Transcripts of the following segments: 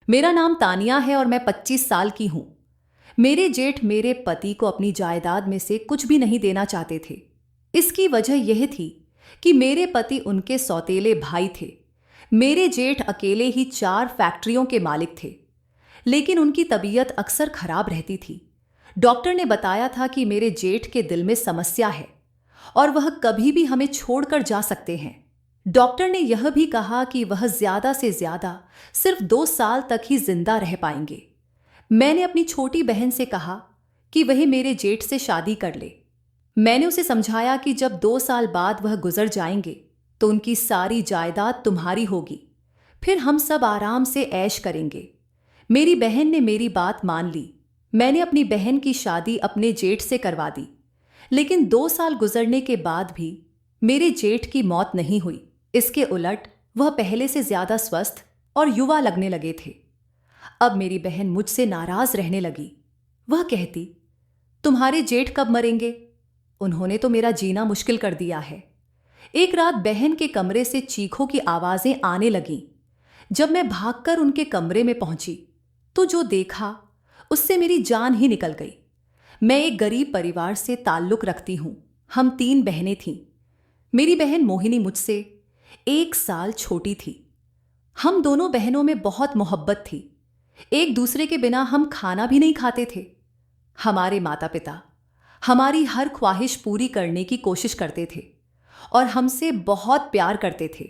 मेरा नाम तानिया है और मैं 25 साल की हूं। मेरे जेठ मेरे पति को अपनी जायदाद में से कुछ भी नहीं देना चाहते थे। इसकी वजह यह थी कि मेरे पति उनके सौतेले भाई थे। मेरे जेठ अकेले ही 4 फैक्ट्रियों के मालिक थे, लेकिन उनकी तबीयत अक्सर खराब रहती थी। डॉक्टर ने बताया था कि मेरे जेठ के दिल में समस्या है और वह कभी भी हमें छोड़कर जा सकते हैं। डॉक्टर ने यह भी कहा कि वह ज्यादा से ज्यादा सिर्फ 2 साल तक ही जिंदा रह पाएंगे। मैंने अपनी छोटी बहन से कहा कि वह मेरे जेठ से शादी कर ले। मैंने उसे समझाया कि जब 2 साल बाद वह गुजर जाएंगे तो उनकी सारी जायदाद तुम्हारी होगी, फिर हम सब आराम से ऐश करेंगे। मेरी बहन ने मेरी बात मान ली। मैंने अपनी बहन की शादी अपने जेठ से करवा दी, लेकिन 2 साल गुजरने के बाद भी मेरे जेठ की मौत नहीं हुई। इसके उलट वह पहले से ज्यादा स्वस्थ और युवा लगने लगे थे। अब मेरी बहन मुझसे नाराज रहने लगी। वह कहती, तुम्हारे जेठ कब मरेंगे? उन्होंने तो मेरा जीना मुश्किल कर दिया है। एक रात बहन के कमरे से चीखों की आवाजें आने लगीं। जब मैं भागकर उनके कमरे में पहुंची तो जो देखा उससे मेरी जान ही निकल गई। मैं एक गरीब परिवार से ताल्लुक रखती हूं। हम 3 बहनें थीं। मेरी बहन मोहिनी मुझसे 1 साल छोटी थी। हम दोनों बहनों में बहुत मोहब्बत थी। एक दूसरे के बिना हम खाना भी नहीं खाते थे। हमारे माता पिता हमारी हर ख्वाहिश पूरी करने की कोशिश करते थे और हमसे बहुत प्यार करते थे।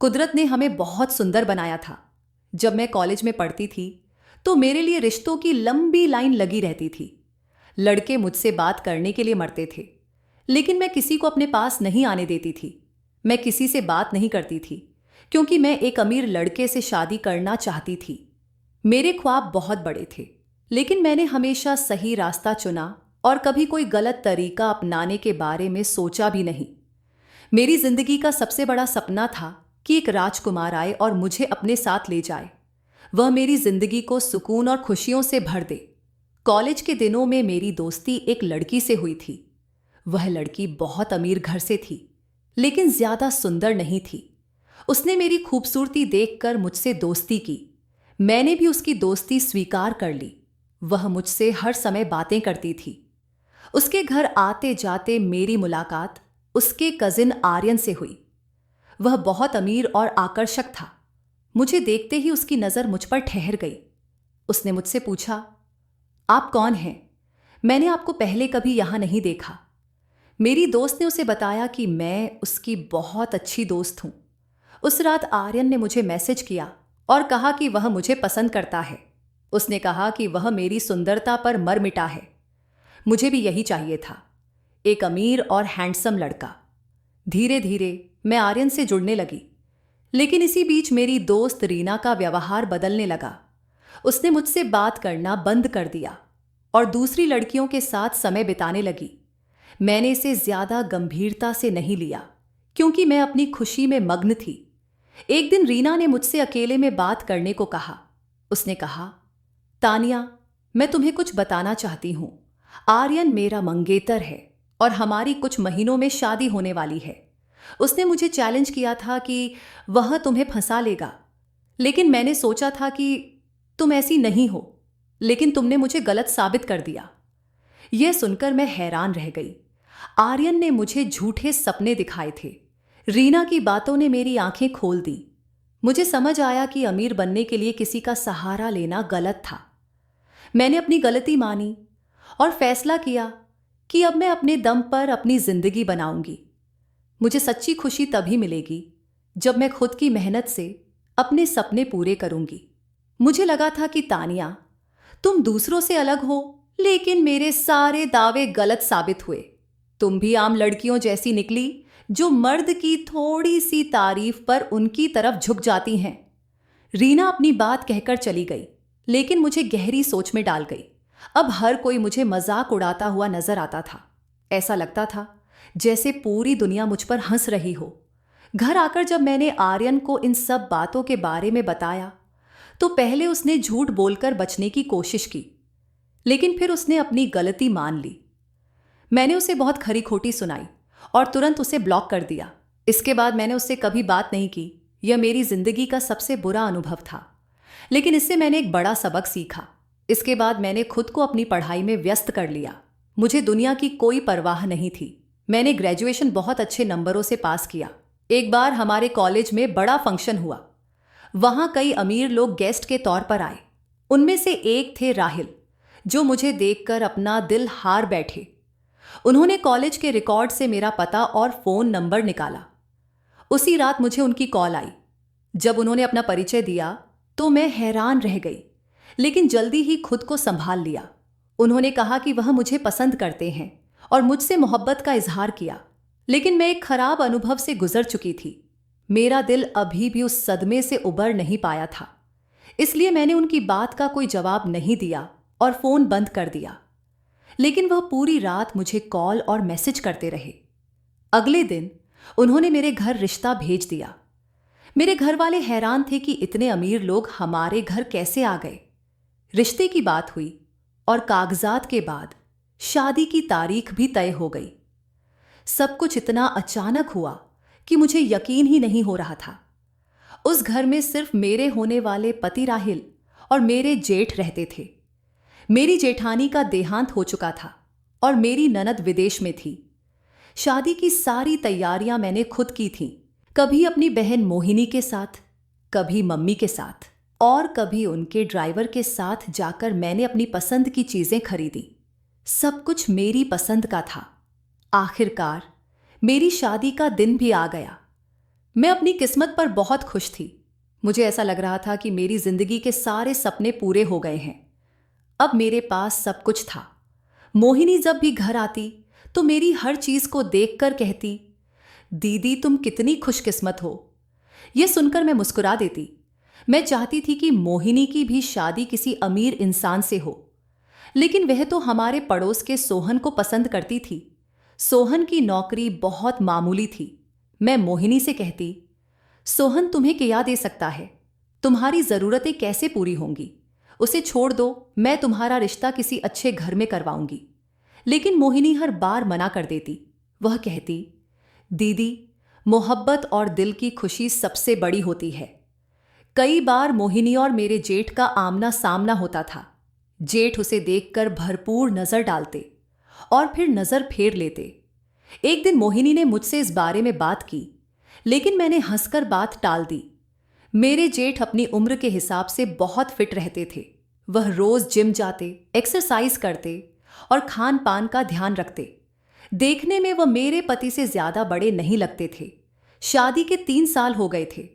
कुदरत ने हमें बहुत सुंदर बनाया था। जब मैं कॉलेज में पढ़ती थी तो मेरे लिए रिश्तों की लंबी लाइन लगी रहती थी। लड़के मुझसे बात करने के लिए मरते थे, लेकिन मैं किसी को अपने पास नहीं आने देती थी। मैं किसी से बात नहीं करती थी क्योंकि मैं एक अमीर लड़के से शादी करना चाहती थी। मेरे ख्वाब बहुत बड़े थे, लेकिन मैंने हमेशा सही रास्ता चुना और कभी कोई गलत तरीका अपनाने के बारे में सोचा भी नहीं। मेरी जिंदगी का सबसे बड़ा सपना था कि एक राजकुमार आए और मुझे अपने साथ ले जाए। वह मेरी जिंदगी को सुकून और खुशियों से भर दे। कॉलेज के दिनों में मेरी दोस्ती एक लड़की से हुई थी। वह लड़की बहुत अमीर घर से थी, लेकिन ज्यादा सुंदर नहीं थी। उसने मेरी खूबसूरती देखकर मुझसे दोस्ती की। मैंने भी उसकी दोस्ती स्वीकार कर ली। वह मुझसे हर समय बातें करती थी। उसके घर आते जाते मेरी मुलाकात उसके कजिन आर्यन से हुई। वह बहुत अमीर और आकर्षक था। मुझे देखते ही उसकी नजर मुझ पर ठहर गई। उसने मुझसे पूछा, आप कौन हैं? मैंने आपको पहले कभी यहां नहीं देखा। मेरी दोस्त ने उसे बताया कि मैं उसकी बहुत अच्छी दोस्त हूं। उस रात आर्यन ने मुझे मैसेज किया और कहा कि वह मुझे पसंद करता है। उसने कहा कि वह मेरी सुंदरता पर मर मिटा है। मुझे भी यही चाहिए था, एक अमीर और हैंडसम लड़का। धीरे धीरे मैं आर्यन से जुड़ने लगी, लेकिन इसी बीच मेरी दोस्त रीना का व्यवहार बदलने लगा। उसने मुझसे बात करना बंद कर दिया और दूसरी लड़कियों के साथ समय बिताने लगी। मैंने इसे ज्यादा गंभीरता से नहीं लिया क्योंकि मैं अपनी खुशी में मग्न थी। एक दिन रीना ने मुझसे अकेले में बात करने को कहा। उसने कहा, तानिया, मैं तुम्हें कुछ बताना चाहती हूं। आर्यन मेरा मंगेतर है और हमारी कुछ महीनों में शादी होने वाली है। उसने मुझे चैलेंज किया था कि वह तुम्हें फंसा लेगा, लेकिन मैंने सोचा था कि तुम ऐसी नहीं हो, लेकिन तुमने मुझे गलत साबित कर दिया। यह सुनकर मैं हैरान रह गई। आर्यन ने मुझे झूठे सपने दिखाए थे। रीना की बातों ने मेरी आंखें खोल दी। मुझे समझ आया कि अमीर बनने के लिए किसी का सहारा लेना गलत था। मैंने अपनी गलती मानी और फैसला किया कि अब मैं अपने दम पर अपनी जिंदगी बनाऊंगी। मुझे सच्ची खुशी तभी मिलेगी जब मैं खुद की मेहनत से अपने सपने पूरे करूंगी। मुझे लगा था कि तानिया, तुम दूसरों से अलग हो, लेकिन मेरे सारे दावे गलत साबित हुए। तुम भी आम लड़कियों जैसी निकली जो मर्द की थोड़ी सी तारीफ पर उनकी तरफ झुक जाती हैं। रीना अपनी बात कहकर चली गई, लेकिन मुझे गहरी सोच में डाल गई। अब हर कोई मुझे मजाक उड़ाता हुआ नजर आता था। ऐसा लगता था जैसे पूरी दुनिया मुझ पर हंस रही हो। घर आकर जब मैंने आर्यन को इन सब बातों के बारे में बताया तो पहले उसने झूठ बोलकर बचने की कोशिश की, लेकिन फिर उसने अपनी गलती मान ली। मैंने उसे बहुत खरी खोटी सुनाई और तुरंत उसे ब्लॉक कर दिया। इसके बाद मैंने उससे कभी बात नहीं की। यह मेरी जिंदगी का सबसे बुरा अनुभव था। लेकिन इससे मैंने एक बड़ा सबक सीखा। इसके बाद मैंने खुद को अपनी पढ़ाई में व्यस्त कर लिया। मुझे दुनिया की कोई परवाह नहीं थी। मैंने ग्रेजुएशन बहुत अच्छे नंबरों से पास किया। एक बार हमारे कॉलेज में बड़ा फंक्शन हुआ। वहां कई अमीर लोग गेस्ट के तौर पर आए। उनमें से एक थे राहिल, जो मुझे देखकर अपना दिल हार बैठे। उन्होंने कॉलेज के रिकॉर्ड से मेरा पता और फोन नंबर निकाला। उसी रात मुझे उनकी कॉल आई। जब उन्होंने अपना परिचय दिया तो मैं हैरान रह गई, लेकिन जल्दी ही खुद को संभाल लिया। उन्होंने कहा कि वह मुझे पसंद करते हैं और मुझसे मोहब्बत का इजहार किया। लेकिन मैं एक खराब अनुभव से गुजर चुकी थी। मेरा दिल अभी भी उस सदमे से उबर नहीं पाया था। इसलिए मैंने उनकी बात का कोई जवाब नहीं दिया और फोन बंद कर दिया। लेकिन वह पूरी रात मुझे कॉल और मैसेज करते रहे। अगले दिन उन्होंने मेरे घर रिश्ता भेज दिया। मेरे घर वाले हैरान थे कि इतने अमीर लोग हमारे घर कैसे आ गए। रिश्ते की बात हुई और कागजात के बाद शादी की तारीख भी तय हो गई। सब कुछ इतना अचानक हुआ कि मुझे यकीन ही नहीं हो रहा था। उस घर में सिर्फ मेरे होने वाले पति राहिल और मेरे जेठ रहते थे। मेरी जेठानी का देहांत हो चुका था और मेरी ननद विदेश में थी। शादी की सारी तैयारियां मैंने खुद की थीं। कभी अपनी बहन मोहिनी के साथ, कभी मम्मी के साथ और कभी उनके ड्राइवर के साथ जाकर मैंने अपनी पसंद की चीजें खरीदी। सब कुछ मेरी पसंद का था। आखिरकार मेरी शादी का दिन भी आ गया। मैं अपनी किस्मत पर बहुत खुश थी। मुझे ऐसा लग रहा था कि मेरी जिंदगी के सारे सपने पूरे हो गए हैं। अब मेरे पास सब कुछ था। मोहिनी जब भी घर आती तो मेरी हर चीज को देखकर कहती, दीदी तुम कितनी खुशकिस्मत हो। यह सुनकर मैं मुस्कुरा देती। मैं चाहती थी कि मोहिनी की भी शादी किसी अमीर इंसान से हो, लेकिन वह तो हमारे पड़ोस के सोहन को पसंद करती थी। सोहन की नौकरी बहुत मामूली थी। मैं मोहिनी से कहती, सोहन तुम्हें क्या दे सकता है, तुम्हारी जरूरतें कैसे पूरी होंगी, उसे छोड़ दो, मैं तुम्हारा रिश्ता किसी अच्छे घर में करवाऊंगी। लेकिन मोहिनी हर बार मना कर देती। वह कहती, दीदी मोहब्बत और दिल की खुशी सबसे बड़ी होती है। कई बार मोहिनी और मेरे जेठ का आमना सामना होता था। जेठ उसे देखकर भरपूर नजर डालते और फिर नजर फेर लेते। एक दिन मोहिनी ने मुझसे इस बारे में बात की, लेकिन मैंने हंसकर बात टाल दी। मेरे जेठ अपनी उम्र के हिसाब से बहुत फिट रहते थे। वह रोज जिम जाते, एक्सरसाइज करते और खान पान का ध्यान रखते। देखने में वह मेरे पति से ज्यादा बड़े नहीं लगते थे। शादी के 3 साल हो गए थे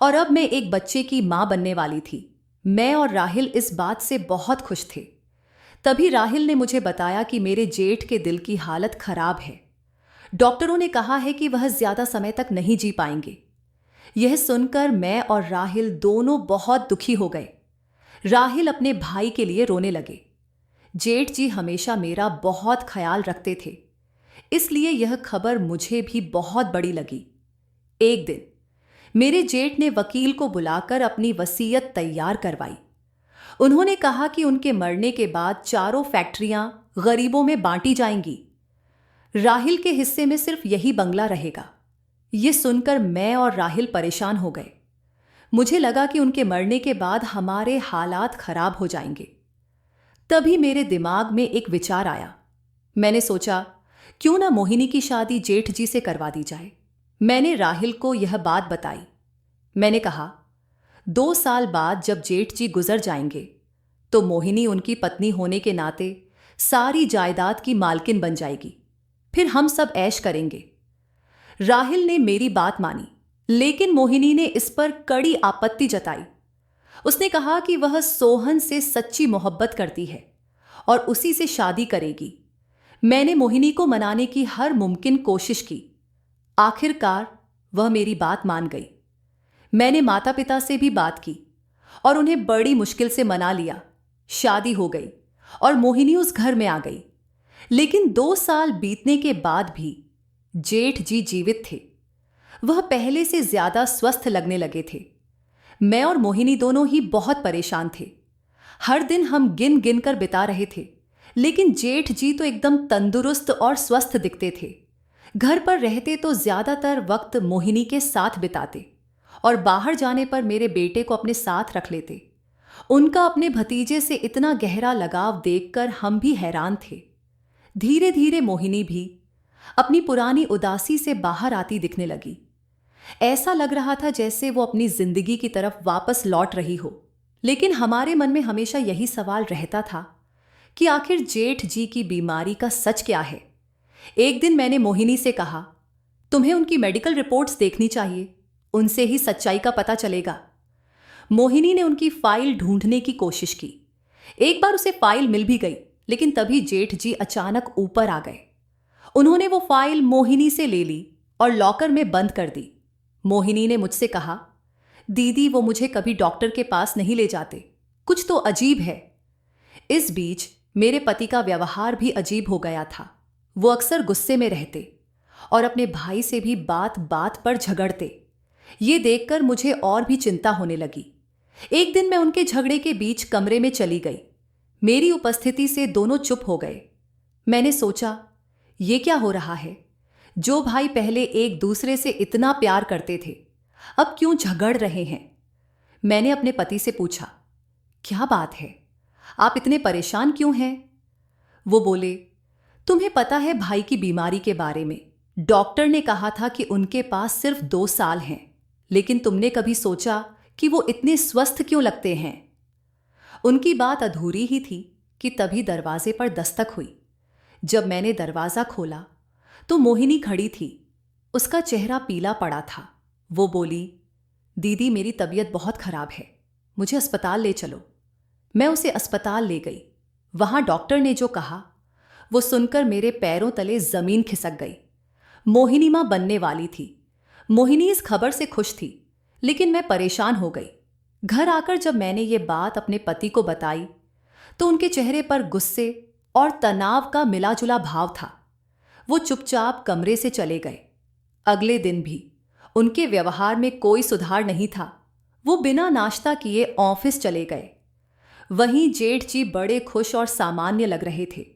और अब मैं एक बच्चे की मां बनने वाली थी। मैं और राहिल इस बात से बहुत खुश थे। तभी राहिल ने मुझे बताया कि मेरे जेठ के दिल की हालत खराब है। डॉक्टरों ने कहा है कि वह ज्यादा समय तक नहीं जी पाएंगे। यह सुनकर मैं और राहिल दोनों बहुत दुखी हो गए। राहिल अपने भाई के लिए रोने लगे। जेठ जी हमेशा मेरा बहुत ख्याल रखते थे, इसलिए यह खबर मुझे भी बहुत बड़ी लगी। एक दिन मेरे जेठ ने वकील को बुलाकर अपनी वसीयत तैयार करवाई। उन्होंने कहा कि उनके मरने के बाद 4 फैक्ट्रियां गरीबों में बांटी जाएंगी। राहिल के हिस्से में सिर्फ यही बंगला रहेगा। यह सुनकर मैं और राहिल परेशान हो गए। मुझे लगा कि उनके मरने के बाद हमारे हालात खराब हो जाएंगे। तभी मेरे दिमाग में एक विचार आया। मैंने सोचा, क्यों ना मोहिनी की शादी जेठ जी से करवा दी जाए। मैंने राहिल को यह बात बताई। मैंने कहा, 2 साल बाद जब जेठ जी गुजर जाएंगे तो मोहिनी उनकी पत्नी होने के नाते सारी जायदाद की मालकिन बन जाएगी। फिर हम सब ऐश करेंगे। राहिल ने मेरी बात मानी, लेकिन मोहिनी ने इस पर कड़ी आपत्ति जताई। उसने कहा कि वह सोहन से सच्ची मोहब्बत करती है और उसी से शादी करेगी। मैंने मोहिनी को मनाने की हर मुमकिन कोशिश की। आखिरकार वह मेरी बात मान गई। मैंने माता पिता से भी बात की और उन्हें बड़ी मुश्किल से मना लिया। शादी हो गई और मोहिनी उस घर में आ गई। लेकिन 2 साल बीतने के बाद भी जेठ जी जीवित थे। वह पहले से ज्यादा स्वस्थ लगने लगे थे। मैं और मोहिनी दोनों ही बहुत परेशान थे। हर दिन हम गिन गिन कर बिता रहे थे, लेकिन जेठ जी तो एकदम तंदुरुस्त और स्वस्थ दिखते थे। घर पर रहते तो ज्यादातर वक्त मोहिनी के साथ बिताते और बाहर जाने पर मेरे बेटे को अपने साथ रख लेते। उनका अपने भतीजे से इतना गहरा लगाव देखकर हम भी हैरान थे। धीरे धीरे मोहिनी भी अपनी पुरानी उदासी से बाहर आती दिखने लगी। ऐसा लग रहा था जैसे वो अपनी जिंदगी की तरफ वापस लौट रही हो। लेकिन हमारे मन में हमेशा यही सवाल रहता था कि आखिर जेठ जी की बीमारी का सच क्या है। एक दिन मैंने मोहिनी से कहा, तुम्हें उनकी मेडिकल रिपोर्ट्स देखनी चाहिए, उनसे ही सच्चाई का पता चलेगा। मोहिनी ने उनकी फाइल ढूंढने की कोशिश की। एक बार उसे फाइल मिल भी गई, लेकिन तभी जेठ जी अचानक ऊपर आ गए। उन्होंने वो फाइल मोहिनी से ले ली और लॉकर में बंद कर दी। मोहिनी ने मुझसे कहा, दीदी वो मुझे कभी डॉक्टर के पास नहीं ले जाते, कुछ तो अजीब है। इस बीच मेरे पति का व्यवहार भी अजीब हो गया था। वो अक्सर गुस्से में रहते और अपने भाई से भी बात बात पर झगड़ते। ये देखकर मुझे और भी चिंता होने लगी। एक दिन मैं उनके झगड़े के बीच कमरे में चली गई। मेरी उपस्थिति से दोनों चुप हो गए। मैंने सोचा, ये क्या हो रहा है? जो भाई पहले एक दूसरे से इतना प्यार करते थे, अब क्यों झगड़ रहे हैं? मैंने अपने पति से पूछा, क्या बात है, आप इतने परेशान क्यों हैं? वो बोले, तुम्हें पता है भाई की बीमारी के बारे में? डॉक्टर ने कहा था कि उनके पास सिर्फ 2 साल हैं, लेकिन तुमने कभी सोचा कि वो इतने स्वस्थ क्यों लगते हैं? उनकी बात अधूरी ही थी कि तभी दरवाजे पर दस्तक हुई। जब मैंने दरवाजा खोला तो मोहिनी खड़ी थी। उसका चेहरा पीला पड़ा था। वो बोली, दीदी मेरी तबीयत बहुत खराब है, मुझे अस्पताल ले चलो। मैं उसे अस्पताल ले गई। वहां डॉक्टर ने जो कहा वो सुनकर मेरे पैरों तले जमीन खिसक गई। मोहिनी मां बनने वाली थी। मोहिनी इस खबर से खुश थी, लेकिन मैं परेशान हो गई। घर आकर जब मैंने ये बात अपने पति को बताई तो उनके चेहरे पर गुस्से और तनाव का मिलाजुला भाव था। वो चुपचाप कमरे से चले गए। अगले दिन भी उनके व्यवहार में कोई सुधार नहीं था। वो बिना नाश्ता किए ऑफिस चले गए। वहीं जेठ जी बड़े खुश और सामान्य लग रहे थे।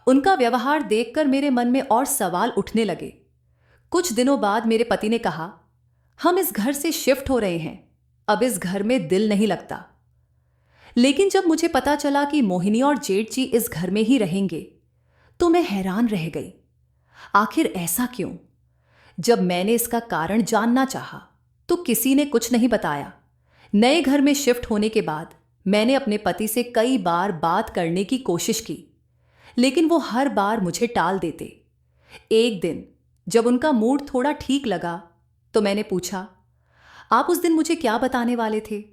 उनका व्यवहार देखकर मेरे मन में और सवाल उठने लगे। कुछ दिनों बाद मेरे पति ने कहा, हम इस घर से शिफ्ट हो रहे हैं, अब इस घर में दिल नहीं लगता। लेकिन जब मुझे पता चला कि मोहिनी और जेठ जी इस घर में ही रहेंगे तो मैं हैरान रह गई। आखिर ऐसा क्यों? जब मैंने इसका कारण जानना चाहा तो किसी ने कुछ नहीं बताया। नए घर में शिफ्ट होने के बाद मैंने अपने पति से कई बार बात करने की कोशिश की, लेकिन वो हर बार मुझे टाल देते। एक दिन जब उनका मूड थोड़ा ठीक लगा तो मैंने पूछा, आप उस दिन मुझे क्या बताने वाले थे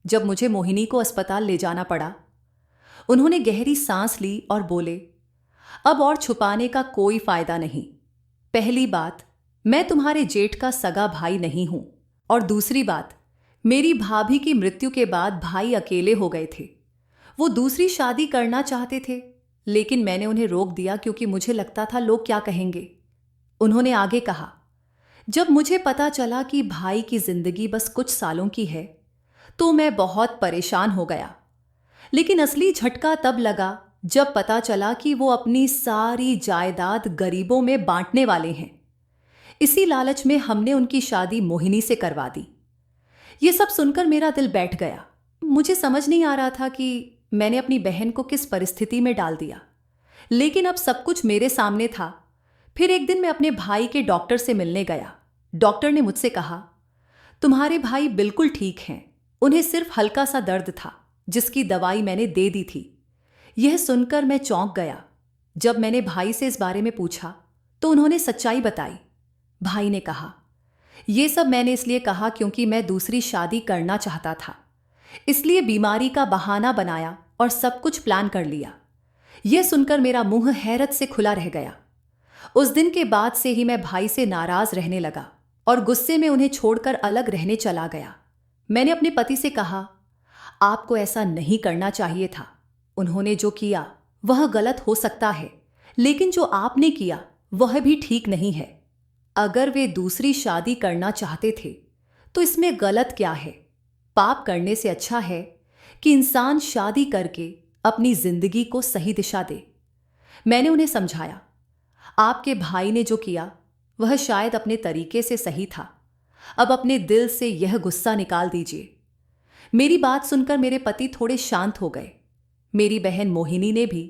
जब मुझे मोहिनी को अस्पताल ले जाना पड़ा? उन्होंने गहरी सांस ली और बोले, अब और छुपाने का कोई फायदा नहीं। पहली बात, मैं तुम्हारे जेठ का सगा भाई नहीं हूं, और दूसरी बात, मेरी भाभी की मृत्यु के बाद भाई अकेले हो गए थे। वो दूसरी शादी करना चाहते थे, लेकिन मैंने उन्हें रोक दिया क्योंकि मुझे लगता था लोग क्या कहेंगे। उन्होंने आगे कहा, जब मुझे पता चला कि भाई की जिंदगी बस कुछ सालों की है तो मैं बहुत परेशान हो गया। लेकिन असली झटका तब लगा जब पता चला कि वो अपनी सारी जायदाद गरीबों में बांटने वाले हैं। इसी लालच में हमने उनकी शादी मोहिनी से करवा दी। ये सब सुनकर मेरा दिल बैठ गया। मुझे समझ नहीं आ रहा था कि मैंने अपनी बहन को किस परिस्थिति में डाल दिया, लेकिन अब सब कुछ मेरे सामने था। फिर एक दिन मैं अपने भाई के डॉक्टर से मिलने गया। डॉक्टर ने मुझसे कहा, तुम्हारे भाई बिल्कुल ठीक हैं, उन्हें सिर्फ हल्का सा दर्द था जिसकी दवाई मैंने दे दी थी। यह सुनकर मैं चौंक गया। जब मैंने भाई से इस बारे में पूछा तो उन्होंने सच्चाई बताई। भाई ने कहा, यह सब मैंने इसलिए कहा क्योंकि मैं दूसरी शादी करना चाहता था, इसलिए बीमारी का बहाना बनाया और सब कुछ प्लान कर लिया। यह सुनकर मेरा मुंह हैरत से खुला रह गया। उस दिन के बाद से ही मैं भाई से नाराज रहने लगा और गुस्से में उन्हें छोड़कर अलग रहने चला गया। मैंने अपने पति से कहा, आपको ऐसा नहीं करना चाहिए था। उन्होंने जो किया वह गलत हो सकता है, लेकिन जो आपने किया वह भी ठीक नहीं है। अगर वे दूसरी शादी करना चाहते थे तो इसमें गलत क्या है? पाप करने से अच्छा है कि इंसान शादी करके अपनी जिंदगी को सही दिशा दे। मैंने उन्हें समझाया, आपके भाई ने जो किया वह शायद अपने तरीके से सही था। अब अपने दिल से यह गुस्सा निकाल दीजिए। मेरी बात सुनकर मेरे पति थोड़े शांत हो गए। मेरी बहन मोहिनी ने भी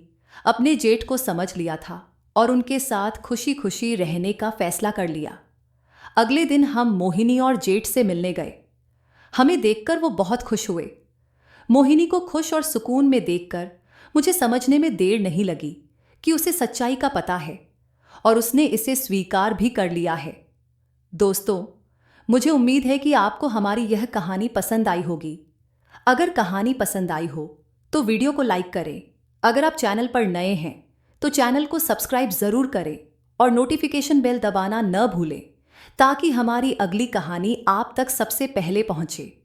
अपने जेठ को समझ लिया था और उनके साथ खुशी खुशी रहने का फैसला कर लिया। अगले दिन हम मोहिनी और जेठ से मिलने गए। हमें देखकर वो बहुत खुश हुए। मोहिनी को खुश और सुकून में देखकर मुझे समझने में देर नहीं लगी कि उसे सच्चाई का पता है और उसने इसे स्वीकार भी कर लिया है। दोस्तों, मुझे उम्मीद है कि आपको हमारी यह कहानी पसंद आई होगी। अगर कहानी पसंद आई हो तो वीडियो को लाइक करें। अगर आप चैनल पर नए हैं तो चैनल को सब्सक्राइब जरूर करें और नोटिफिकेशन बेल दबाना न भूलें ताकि हमारी अगली कहानी आप तक सबसे पहले पहुंचे।